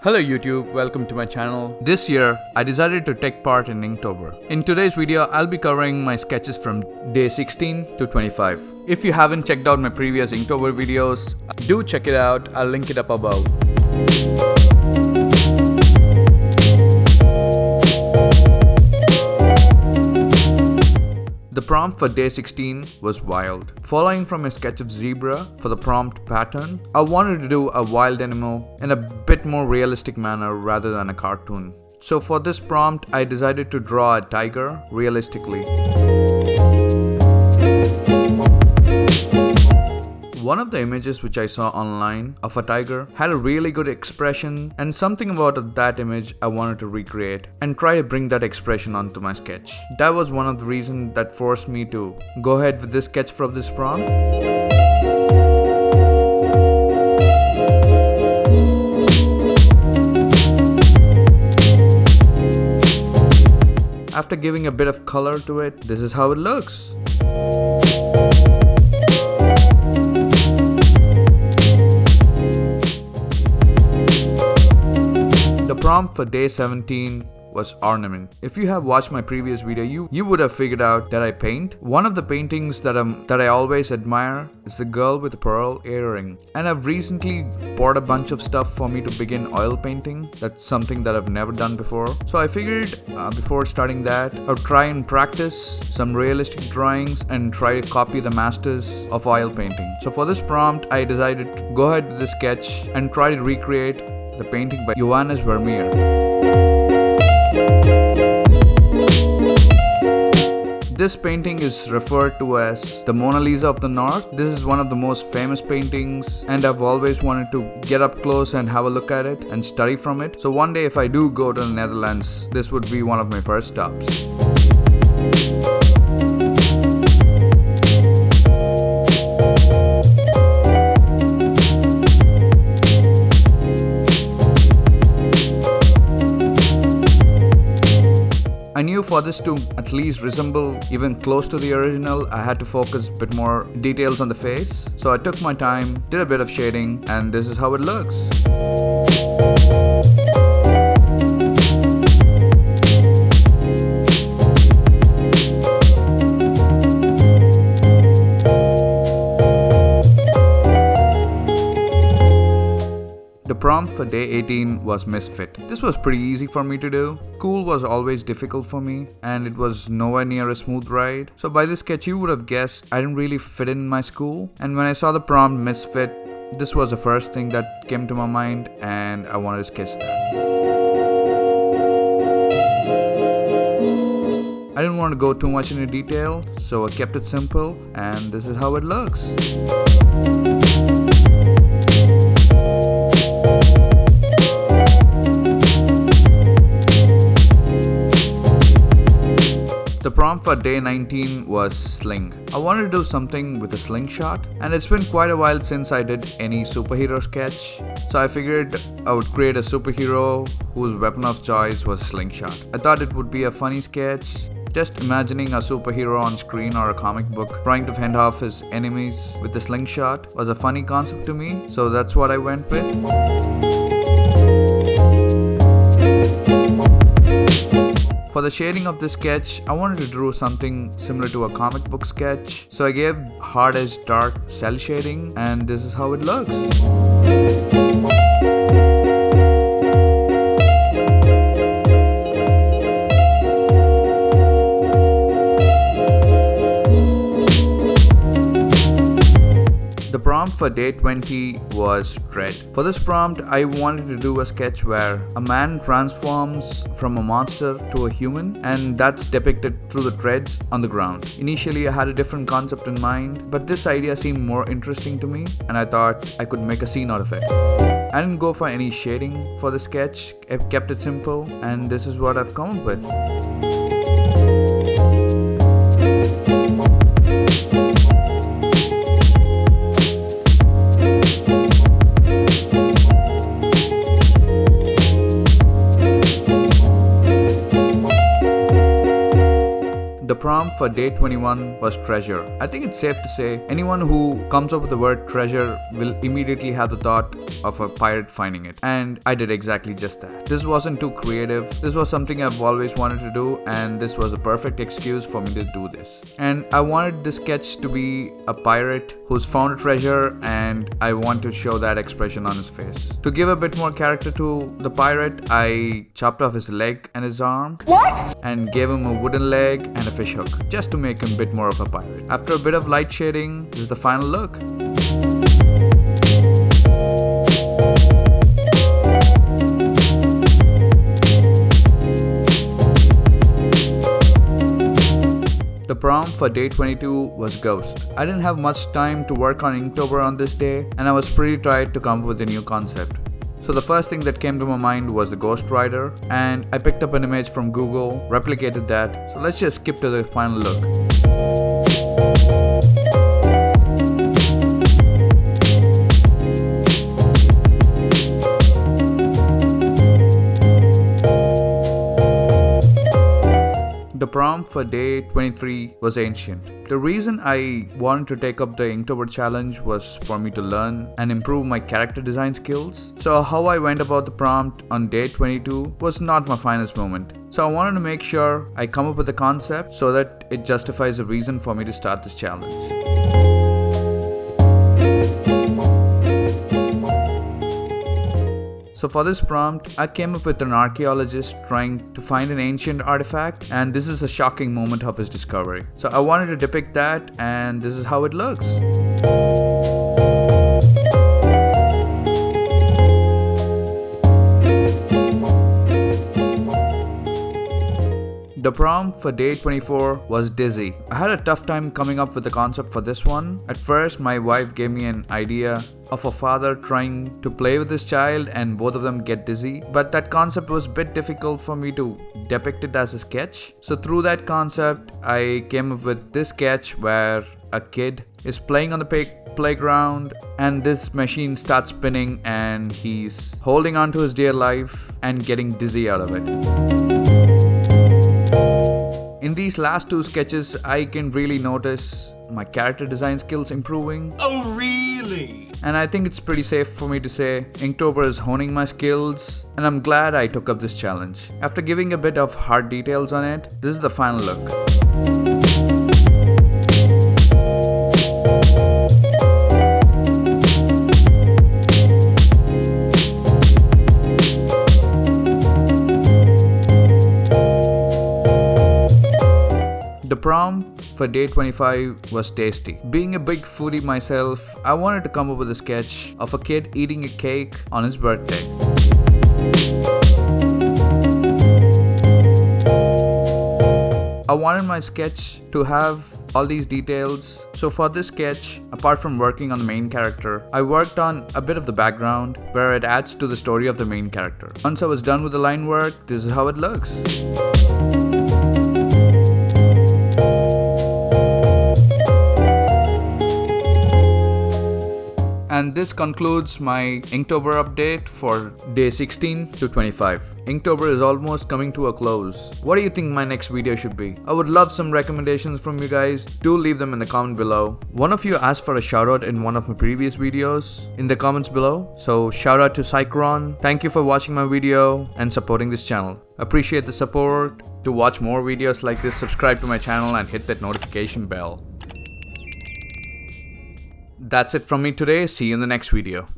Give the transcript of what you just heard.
Hello YouTube, welcome to my channel. This year, I decided to take part in Inktober. In today's video, I'll be covering my sketches from day 16 to 25. If you haven't checked out my previous Inktober videos, do check it out, I'll link it up above. The prompt for day 16 was wild. Following from a sketch of zebra for the prompt pattern, I wanted to do a wild animal in a bit more realistic manner rather than a cartoon. So for this prompt, I decided to draw a tiger realistically. One of the images which I saw online of a tiger had a really good expression, and something about that image I wanted to recreate and try to bring that expression onto my sketch. That was one of the reasons that forced me to go ahead with this sketch from this prompt. After giving a bit of color to it, this is how it looks. The prompt for day 17 was Ornament. If you have watched my previous video, you would have figured out that I paint. One of the paintings that I always admire is the girl with the pearl earring. And I've recently bought a bunch of stuff for me to begin oil painting. That's something that I've never done before. So I figured before starting that, I would try and practice some realistic drawings and try to copy the masters of oil painting. So for this prompt, I decided to go ahead with the sketch and try to recreate the painting by Johannes Vermeer. This painting is referred to as the Mona Lisa of the North. This is one of the most famous paintings, and I've always wanted to get up close and have a look at it and study from it. So one day if I do go to the Netherlands, this would be one of my first stops. I knew for this to at least resemble even close to the original, I had to focus a bit more details on the face. So I took my time, did a bit of shading, and this is how it looks. The prompt for day 18 was Misfit. This was pretty easy for me to do. Cool was always difficult for me, and it was nowhere near a smooth ride. So by this sketch you would have guessed I didn't really fit in my school. And when I saw the prompt Misfit, this was the first thing that came to my mind, and I wanted to sketch that. I didn't want to go too much into detail, so I kept it simple, and this is how it looks. The prompt for day 19 was Sling. I wanted to do something with a slingshot, and it's been quite a while since I did any superhero sketch, so I figured I would create a superhero whose weapon of choice was a slingshot. I thought it would be a funny sketch, just imagining a superhero on screen or a comic book trying to fend off his enemies with a slingshot was a funny concept to me, so that's what I went with. For the shading of this sketch, I wanted to draw something similar to a comic book sketch, so I gave hard edge dark cell shading, and this is how it looks. The prompt for day 20 was Dread. For this prompt, I wanted to do a sketch where a man transforms from a monster to a human, and that's depicted through the dreads on the ground. Initially, I had a different concept in mind, but this idea seemed more interesting to me, and I thought I could make a scene out of it. I didn't go for any shading for the sketch, I kept it simple, and this is what I've come up with. The prompt prompt for day 21 was treasure. I think it's safe to say anyone who comes up with the word treasure will immediately have the thought of a pirate finding it. And I did exactly just that. This wasn't too creative. This was something I've always wanted to do, and this was a perfect excuse for me to do this. And I wanted this sketch to be a pirate who's found a treasure, and I want to show that expression on his face. To give a bit more character to the pirate, I chopped off his leg and his arm. What? And gave him a wooden leg and a fish hook, just to make him a bit more of a pirate. After a bit of light shading, this is the final look. The prompt for day 22 was Ghost. I didn't have much time to work on Inktober on this day, and I was pretty tired to come up with a new concept. So the first thing that came to my mind was the Ghost Rider, and I picked up an image from Google, replicated that. So let's just skip to the final look. The prompt for day 23 was Ancient. The reason I wanted to take up the Inktober challenge was for me to learn and improve my character design skills. So how I went about the prompt on day 22 was not my finest moment. So I wanted to make sure I come up with a concept so that it justifies a reason for me to start this challenge. So for this prompt, I came up with an archaeologist trying to find an ancient artifact, and this is a shocking moment of his discovery. So I wanted to depict that, and this is how it looks. The prompt for day 24 was Dizzy. I had a tough time coming up with the concept for this one. At first, my wife gave me an idea of a father trying to play with his child and both of them get dizzy. But that concept was a bit difficult for me to depict it as a sketch. So through that concept, I came up with this sketch where a kid is playing on the playground and this machine starts spinning and he's holding on to his dear life and getting dizzy out of it. In these last two sketches, I can really notice my character design skills improving. Oh, really? And I think it's pretty safe for me to say Inktober is honing my skills, and I'm glad I took up this challenge. After giving a bit of hard details on it, this is the final look. The prompt for day 25 was Tasty. Being a big foodie myself, I wanted to come up with a sketch of a kid eating a cake on his birthday. I wanted my sketch to have all these details. So for this sketch, apart from working on the main character, I worked on a bit of the background where it adds to the story of the main character. Once I was done with the line work, this is how it looks. And this concludes my Inktober update for day 16 to 25. Inktober is almost coming to a close. What do you think my next video should be? I would love some recommendations from you guys. Do leave them in the comment below. One of you asked for a shout out in one of my previous videos in the comments below. So shout out to Cycron. Thank you for watching my video and supporting this channel. Appreciate the support. To watch more videos like this, subscribe to my channel and hit that notification bell. That's it from me today. See you in the next video.